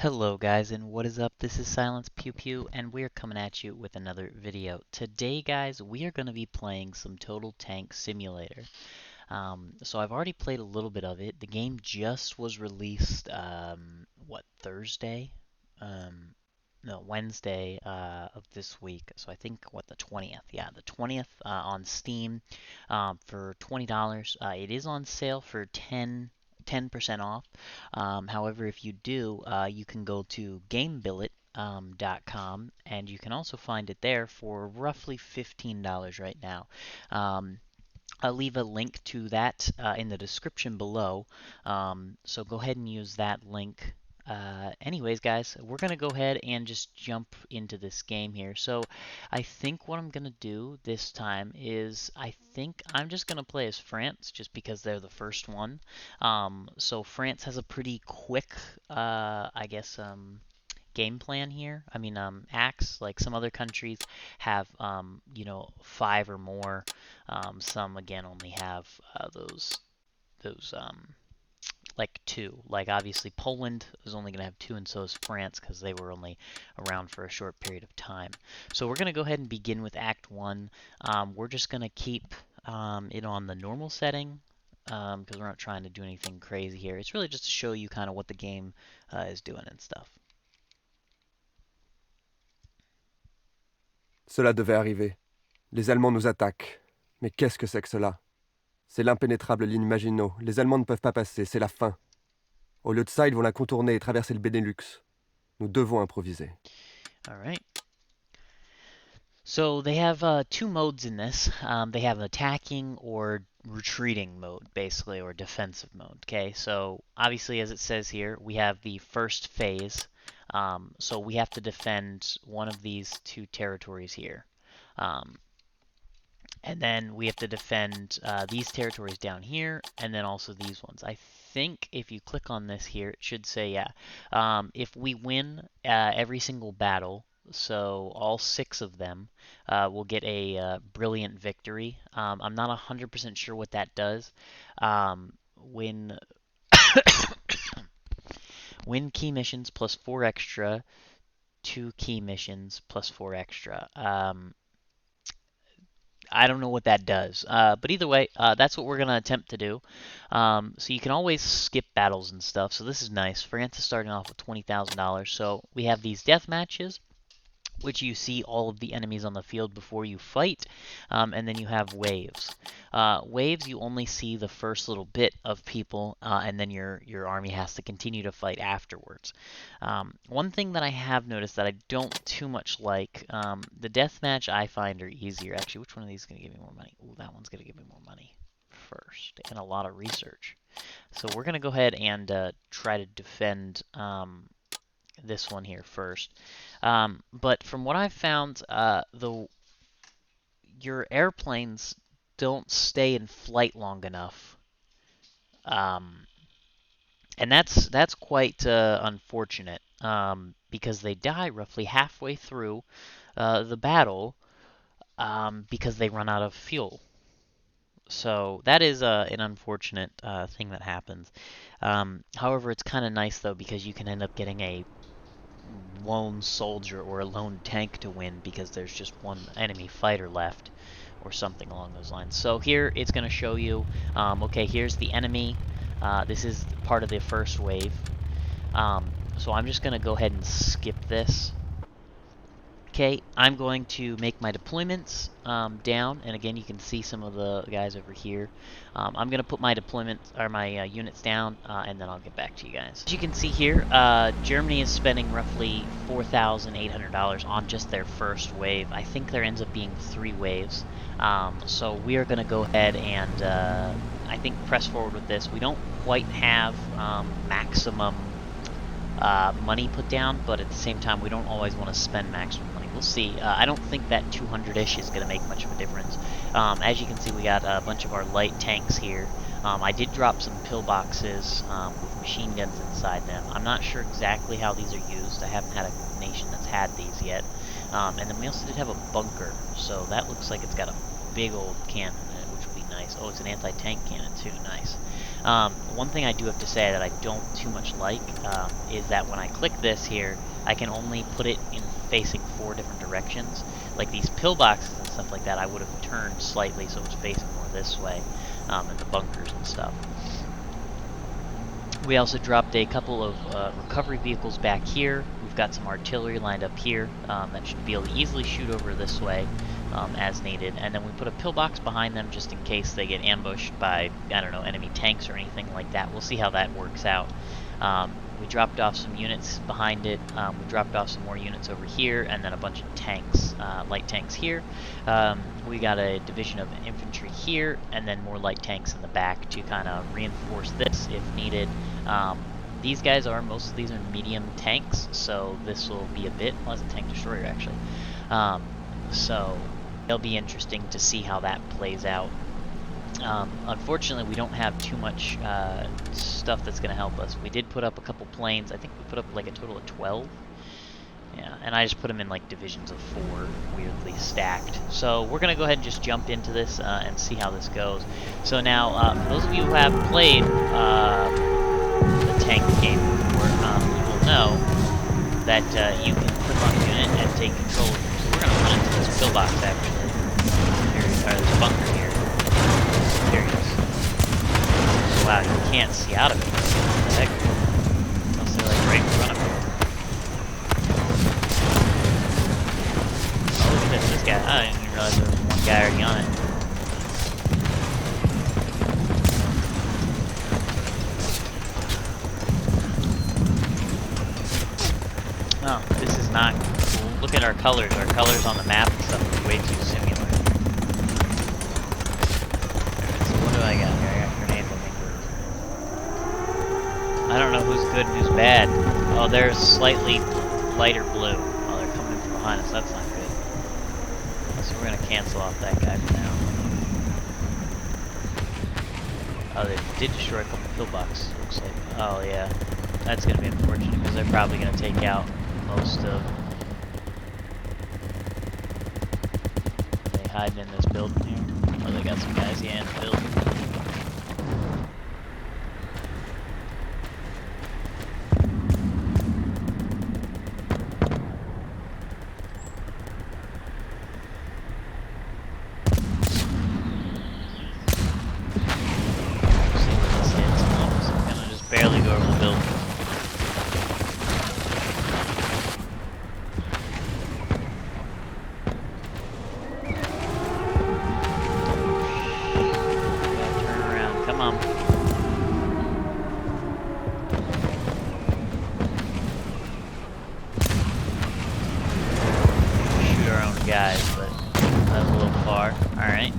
Hello guys, and what is up? This is Silence Pew Pew and we're coming at you with another video. Today guys, we are going to be playing some Total Tank Simulator. So I've already played a little bit of it. The game just was released, Thursday? Um, no, Wednesday of this week. So I think, the 20th? Yeah, the 20th on Steam for $20. It is on sale for 10% off. However, if you do, you can go to gamebillet.com and you can also find it there for roughly $15 right now. Um, I'll leave a link to that in the description below. So go ahead and use that link. Anyways, guys, we're going to go ahead and just jump into this game here. So I think what I'm going to do this time is I think I'm just going to play as France just because they're the first one. So France has a pretty quick, game plan here. I mean, acts like some other countries have, five or more. Some again only have those like two. Like obviously Poland is only going to have two, and so is France because they were only around for a short period of time. So we're going to go ahead and begin with Act One. We're just going to keep it on the normal setting because we're not trying to do anything crazy here. It's really just to show you kind of what the game is doing and stuff. Cela devait arriver. Les Allemands nous attaquent. Mais qu'est-ce que c'est que cela? C'est l'impénétrable ligne Maginot. Les Allemands ne peuvent pas passer, c'est la fin. Au lieu de ça, ils vont la contourner et traverser le Benelux. Nous devons improviser. All right. So they have two modes in this. They have attacking or retreating mode, basically, or defensive mode. Okay, so obviously, as it says here, we have the first phase. So we have to defend one of these two territories here. And then we have to defend these territories down here, and then also these ones. I think if you click on this here, it should say, if we win every single battle, so all six of them, we'll get a brilliant victory. I'm not 100% sure what that does. Win win key missions plus 4 extra, 2 key missions plus 4 extra. I don't know what that does. But either way, that's what we're going to attempt to do. So you can always skip battles and stuff. So this is nice. France is starting off with $20,000. So we have these death matches, which you see all of the enemies on the field before you fight, and then you have waves. Waves, you only see the first little bit of people, and then your army has to continue to fight afterwards. One thing that I have noticed that I don't too much like, the deathmatch I find are easier. Actually, which one of these is going to give me more money? Ooh, that one's going to give me more money first, and a lot of research. So we're going to go ahead and try to defend this one here first. But from what I've found, your airplanes don't stay in flight long enough, and that's quite unfortunate because they die roughly halfway through the battle because they run out of fuel. So that is an unfortunate thing that happens. However, it's kind of nice though because you can end up getting a lone soldier or a lone tank to win because there's just one enemy fighter left or something along those lines. So here it's going to show you, okay, here's the enemy. This is part of the first wave. So I'm just going to go ahead and skip this. Okay, I'm going to make my deployments down, and again, you can see some of the guys over here. I'm going to put my deployments or my units down, and then I'll get back to you guys. As you can see here, Germany is spending roughly $4,800 on just their first wave. I think there ends up being 3 waves. So we are going to go ahead and I think press forward with this. We don't quite have maximum money put down, but at the same time, we don't always want to spend maximum money. We'll see. I don't think that 200-ish is going to make much of a difference. As you can see, we got a bunch of our light tanks here. I did drop some pillboxes with machine guns inside them. I'm not sure exactly how these are used. I haven't had a nation that's had these yet. And then we also did have a bunker, so that looks like it's got a big old cannon in it, which would be nice. Oh, it's an anti-tank cannon too. Nice. One thing I do have to say that I don't too much like is that when I click this here, I can only put it in facing 4 different directions. Like these pillboxes and stuff like that, I would have turned slightly so it was facing more this way, and the bunkers and stuff. We also dropped a couple of recovery vehicles back here. We've got some artillery lined up here that should be able to easily shoot over this way as needed. And then we put a pillbox behind them just in case they get ambushed by, I don't know, enemy tanks or anything like that. We'll see how that works out. We dropped off some units behind it. We dropped off some more units over here, and then a bunch of tanks, light tanks here. We got a division of infantry here, and then more light tanks in the back to kind of reinforce this if needed. These guys are, most of these are medium tanks, so this will be a bit, well, it's a tank destroyer actually. So it'll be interesting to see how that plays out. Unfortunately, we don't have too much stuff that's going to help us. We did put up a couple planes. I think we put up like a total of 12. Yeah, and I just put them in like divisions of 4, weirdly stacked. So we're going to go ahead and just jump into this and see how this goes. So now, for those of you who have played the tank game before, you will know that you can click on a unit and take control of them. So we're going to run into this pillbox actually. Or this bunker here. There he is. Wow, you can't see out of it. What the heck? Unless they're like right in front of me. Oh, look at this guy. I didn't even realize there was one guy already on it. Oh, this is not cool. Look at our colors. Our colors on the map and stuff are way too similar. What do I got here? I got grenade flamingos. I don't know who's good and who's bad. Oh, they're slightly lighter blue. Oh, they're coming in from behind us. That's not good. So we're gonna cancel off that guy for now. Oh, they did destroy a couple pillboxes, looks like. Oh, yeah. That's gonna be unfortunate because they're probably gonna take out most of... Are they hiding in this building here? Oh, they got some guys, yeah, in the building. Barely go over the building. Gotta turn around. Come on. Shoot our own guys, but that was a little far. Alright.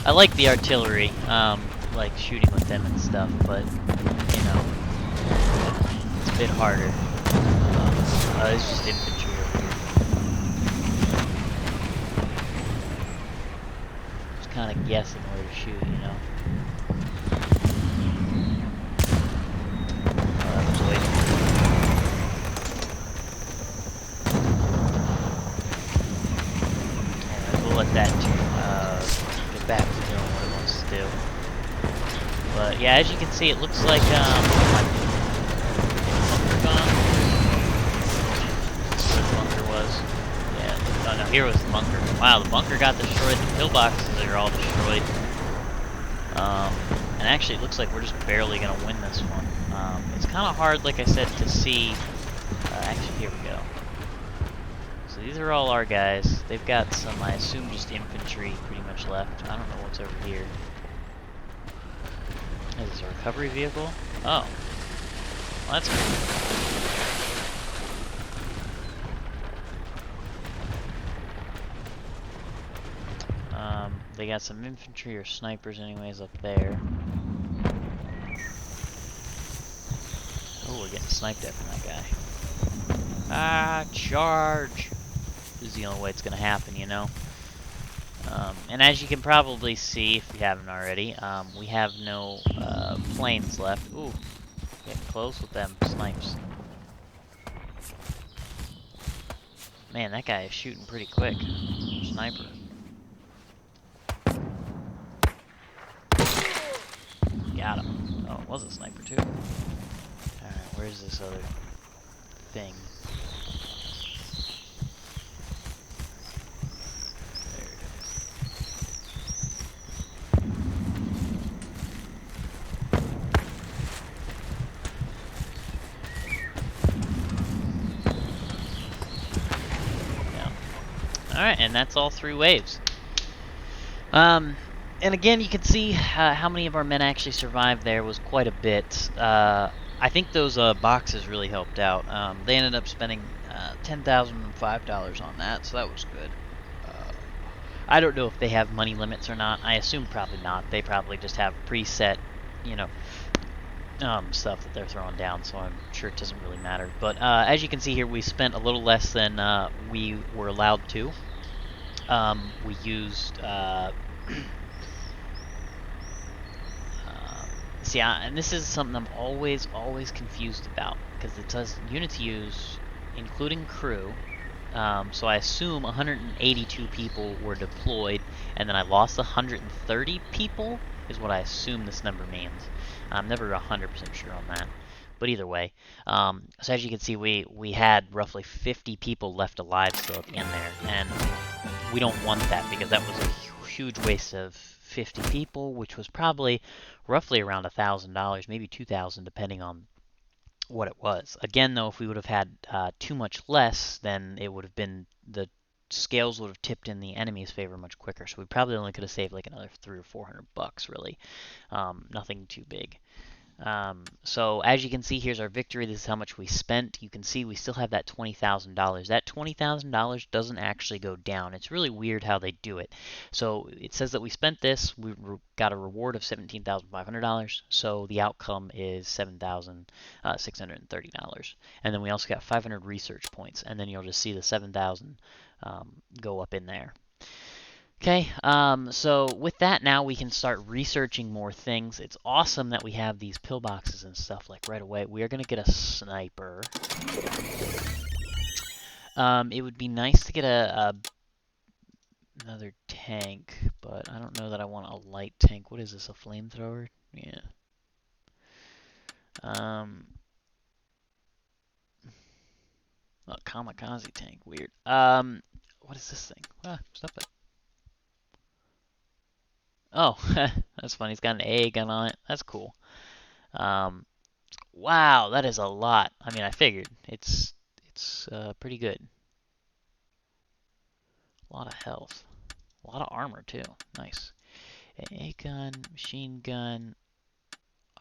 I like the artillery, like shooting with them and stuff, but it's a bit harder. It's just infantry over here. Just kind of guessing where to shoot, you know. Oh, that was way too Alright, we'll let that get back to doing what it wants to do. But yeah, as you can see, it looks like here was the bunker. Wow, the bunker got destroyed. The pillboxes are all destroyed. And actually, it looks like we're just barely gonna win this one. It's kind of hard, like I said, to see. Actually, here we go. So these are all our guys. They've got some, I assume, just infantry pretty much left. I don't know what's over here. Is this a recovery vehicle? Oh, well, that's cool. They got some infantry or snipers anyways up there. Oh, we're getting sniped at from that guy. Ah, charge! This is the only way it's gonna happen, you know? And as you can probably see, if you haven't already, we have no planes left. Ooh, getting close with them snipes. Man, that guy is shooting pretty quick. Sniper. was a sniper too. Alright, where's this other thing? There it is. Yeah. Alright, and that's all 3 waves. And again, you can see how many of our men actually survived there was quite a bit. I think those boxes really helped out. They ended up spending $10,005 on that, so that was good. I don't know if they have money limits or not. I assume probably not. They probably just have preset, you know, stuff that they're throwing down, so I'm sure it doesn't really matter. But as you can see here, we spent a little less than we were allowed to. We used... see, and this is something I'm always confused about, because it says units used, including crew. So I assume 182 people were deployed, and then I lost 130 people, is what I assume this number means. I'm never 100% sure on that. But either way, so as you can see, we had roughly 50 people left alive still at the end there, and we don't want that, because that was a huge waste of 50 people, which was probably roughly around $1,000, maybe $2,000, depending on what it was. Again, though, if we would have had too much less, then it would have been, the scales would have tipped in the enemy's favor much quicker. So we probably only could have saved like another $300 or $400, really. Nothing too big. So as you can see, here's our victory. This is how much we spent. You can see we still have that $20,000. That $20,000 doesn't actually go down. It's really weird how they do it. So it says that we spent this. We got a reward of $17,500. So the outcome is $7,630. And then we also got 500 research points. And then you'll just see the 7,000 go up in there. Okay, so with that now we can start researching more things. It's awesome that we have these pillboxes and stuff like right away. We are going to get a sniper. It would be nice to get another tank, but I don't know that I want a light tank. What is this, a flamethrower? Yeah. A kamikaze tank, weird. What is this thing? Stop it. Oh, that's funny. It's got an AA gun on it. That's cool. Wow, that is a lot. I mean, I figured it's pretty good. A lot of health, a lot of armor too. Nice. AA gun, machine gun,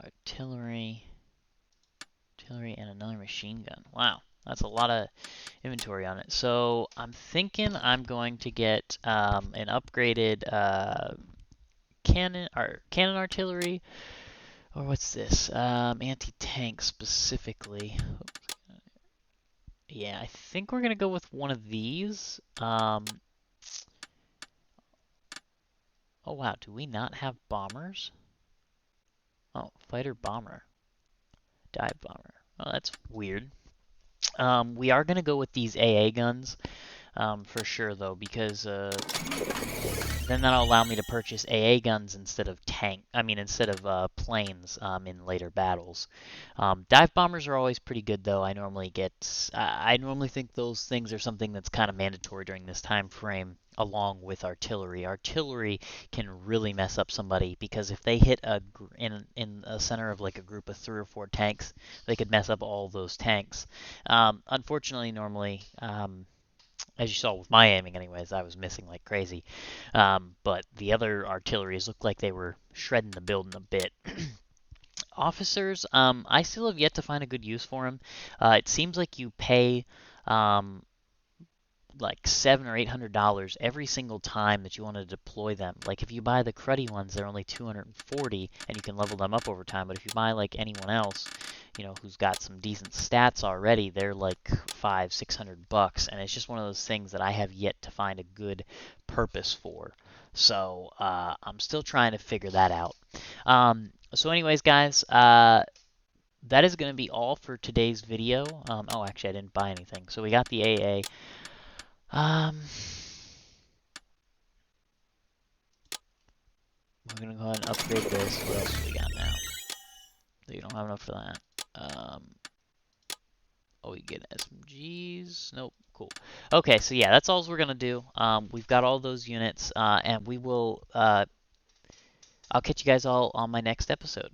artillery, and another machine gun. Wow, that's a lot of inventory on it. So I'm thinking I'm going to get an upgraded cannon artillery, or what's this? Anti-tank specifically. Yeah, I think we're gonna go with one of these. Oh wow, do we not have bombers? Oh, fighter bomber, dive bomber. Oh, that's weird. We are gonna go with these AA guns. For sure, though, because then that'll allow me to purchase AA guns instead of planes in later battles. Dive bombers are always pretty good, though. I normally think those things are something that's kind of mandatory during this time frame, along with artillery. Artillery can really mess up somebody, because if they hit in a center of like a group of 3 or 4 tanks, they could mess up all those tanks. Unfortunately, normally. As you saw with my aiming anyways, I was missing like crazy. But the other artilleries looked like they were shredding the building a bit. Officers, I still have yet to find a good use for them. It seems like you pay like $700 or $800 every single time that you want to deploy them. Like if you buy the cruddy ones, they're only $240, and you can level them up over time. But if you buy like anyone else, you know, who's got some decent stats already, they're like $500-$600, and it's just one of those things that I have yet to find a good purpose for. So I'm still trying to figure that out. So anyways, guys, that is going to be all for today's video. Oh, actually, I didn't buy anything. So we got the AA. We're gonna go ahead and upgrade this. What else do we got now? You don't have enough for that. Oh, we get SMGs. Nope. Cool. Okay, so yeah, that's all we're gonna do. We've got all those units, and we will. I'll catch you guys all on my next episode.